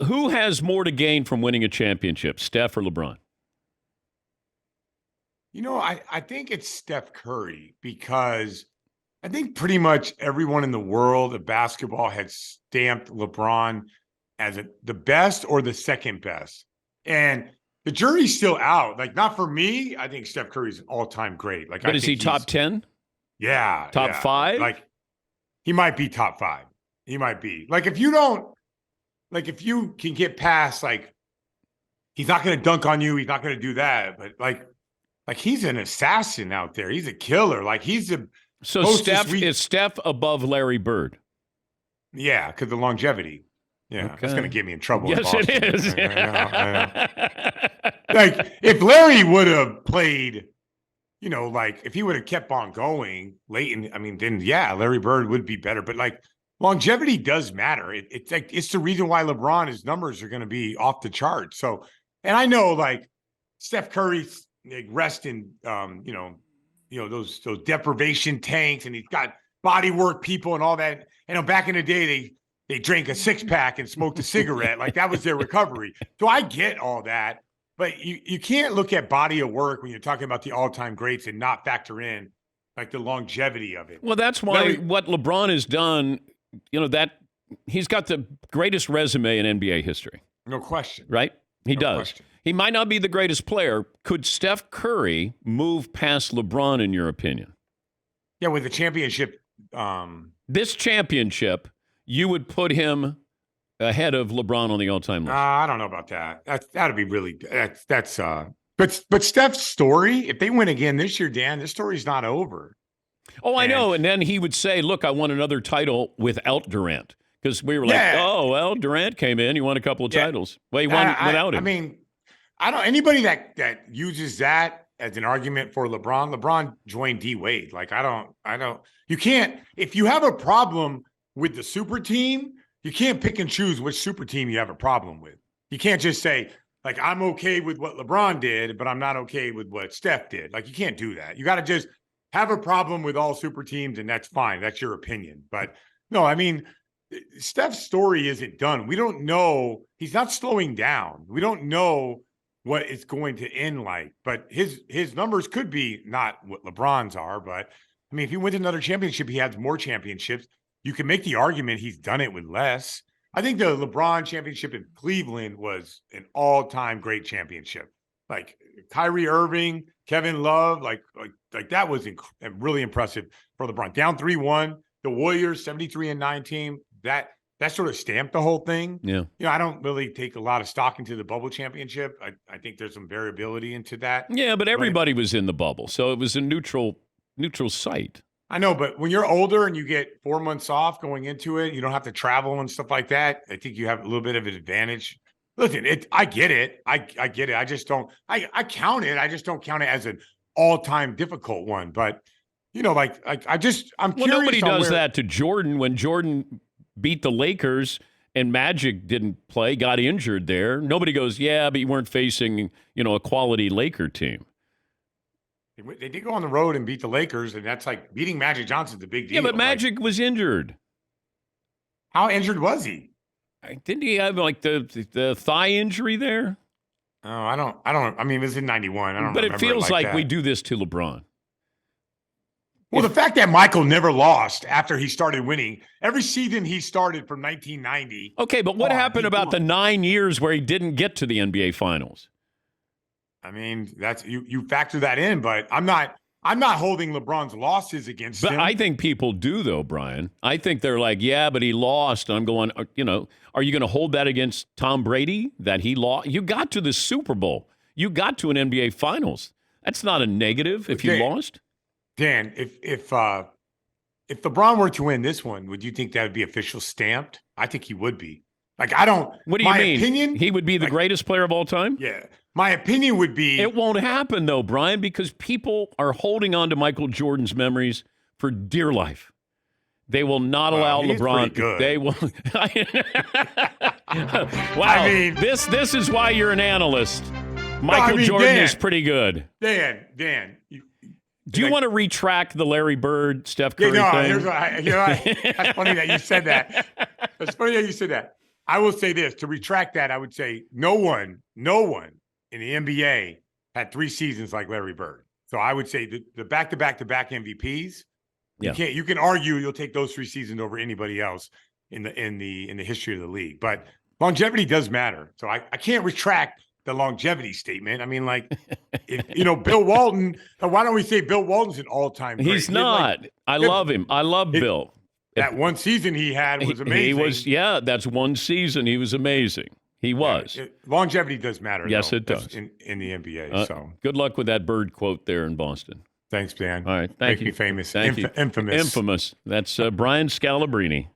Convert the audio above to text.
who has more to gain from winning a championship, Steph or LeBron? I think it's Steph Curry because I think pretty much everyone in the world of basketball had stamped LeBron as the best or the second best. And the jury's still out. Like, not for me. I think Steph Curry's an all-time great. Like, But is he top 10? Yeah. Top 5? Like, he might be top 5. He might be. Like, if you can get past, like, he's not going to dunk on you. He's not going to do that. But, like he's an assassin out there. He's a killer. Like, he's the So is Steph above Larry Bird? Yeah, because the longevity. Yeah, okay. That's going to get me in trouble. Yes, it is. I know. Like, if Larry would have played, like, if he would have kept on going late, then, yeah, Larry Bird would be better. But, like, longevity does matter. It's the reason why LeBron, his numbers are going to be off the chart. So, and I know, like, Steph Curry's rest in, those deprivation tanks, and he's got body work people and all that. Back in the day, they drank a 6-pack and smoked a cigarette. Like, that was their recovery. So I get all that, but you can't look at body of work when you're talking about the all-time greats and not factor in, like, the longevity of it. Well, that's why what LeBron has done, that he's got the greatest resume in NBA history. No question. Right? He does. Question. He might not be the greatest player. Could Steph Curry move past LeBron, in your opinion? Yeah, with the championship. This championship, you would put him ahead of LeBron on the all-time list. I don't know about that. That'd be really that's. But Steph's story, if they win again this year, Dan, this story's not over. Oh, I know. And then he would say, "Look, I won another title without Durant." Because we were like, "Oh, well, Durant came in, he won a couple of titles. Well, he won without him." I mean, I don't. Anybody that uses that as an argument for LeBron. LeBron joined D Wade. Like, I don't. You can't. If you have a problem with the super team, you can't pick and choose which super team you have a problem with. You can't just say, like, I'm okay with what LeBron did, but I'm not okay with what Steph did. Like, you can't do that. You got to just have a problem with all super teams, and that's fine. That's your opinion. But no, I mean, Steph's story isn't done. We don't know. He's not slowing down. We don't know what it's going to end like. But his numbers could be not what LeBron's are. But, I mean, if he wins another championship, he has more championships. You can make the argument he's done it with less. I think the LeBron championship in Cleveland was an all-time great championship. Like, Kyrie Irving, Kevin Love, like that was really impressive for LeBron. Down 3-1, the Warriors 73-9 team, that sort of stamped the whole thing. Yeah. I don't really take a lot of stock into the bubble championship. I think there's some variability into that. Yeah, but everybody was in the bubble, so it was a neutral site. I know, but when you're older and you get 4 months off going into it, you don't have to travel and stuff like that. I think you have a little bit of an advantage. Listen, I get it. I get it. I just don't. I count it. I just don't count it as an all-time difficult one. But I'm curious. Nobody does that to Jordan when Jordan beat the Lakers and Magic didn't play, got injured there. Nobody goes, yeah, but you weren't facing a quality Laker team. They did go on the road and beat the Lakers, and that's like beating Magic Johnson's a big deal. Yeah, but Magic was injured. How injured was he? Didn't he have like the thigh injury there? Oh, I don't. I mean, it was in '91. I don't. But it feels like that. we do this to LeBron. Well, the fact that Michael never lost after he started winning every season he started from 1990. Okay, but what happened about the 9 years where he didn't get to the NBA Finals? I mean, that's you factor that in, but I'm not holding LeBron's losses against him. But I think people do, though, Brian. I think they're like, yeah, but he lost. And I'm going, are you going to hold that against Tom Brady that he lost? You got to the Super Bowl. You got to an NBA Finals. That's not a negative if you lost. Dan, if LeBron were to win this one, would you think that would be official stamped? I think he would be. Like, I don't. What do you mean? Opinion, he would be the greatest player of all time? Yeah. My opinion would be. It won't happen, though, Brian, because people are holding on to Michael Jordan's memories for dear life. They will not allow LeBron. Good. They will. Wow. I mean, this is why you're an analyst. Michael Jordan is pretty good. Dan. Do you want to retract the Larry Bird, Steph Curry thing? That's funny that you said that. That's funny that you said that. I will say this to retract that. I would say no one in the NBA had 3 seasons like Larry Bird. So I would say the back-to-back MVPs. You can argue you'll take those 3 seasons over anybody else in the history of the league. But longevity does matter. So I can't retract the longevity statement. I mean, like, Bill Walton. Why don't we say Bill Walton's an all-time great? He's not. I love him. I love Bill. That one season he had was amazing. He was, that's one season. He was amazing. He was. Longevity does matter. Yes, though, it does. In the NBA. So good luck with that Bird quote there in Boston. Thanks, Dan. All right. Thank you. Me famous. Thank you. Infamous. Infamous. That's Brian Scalabrine.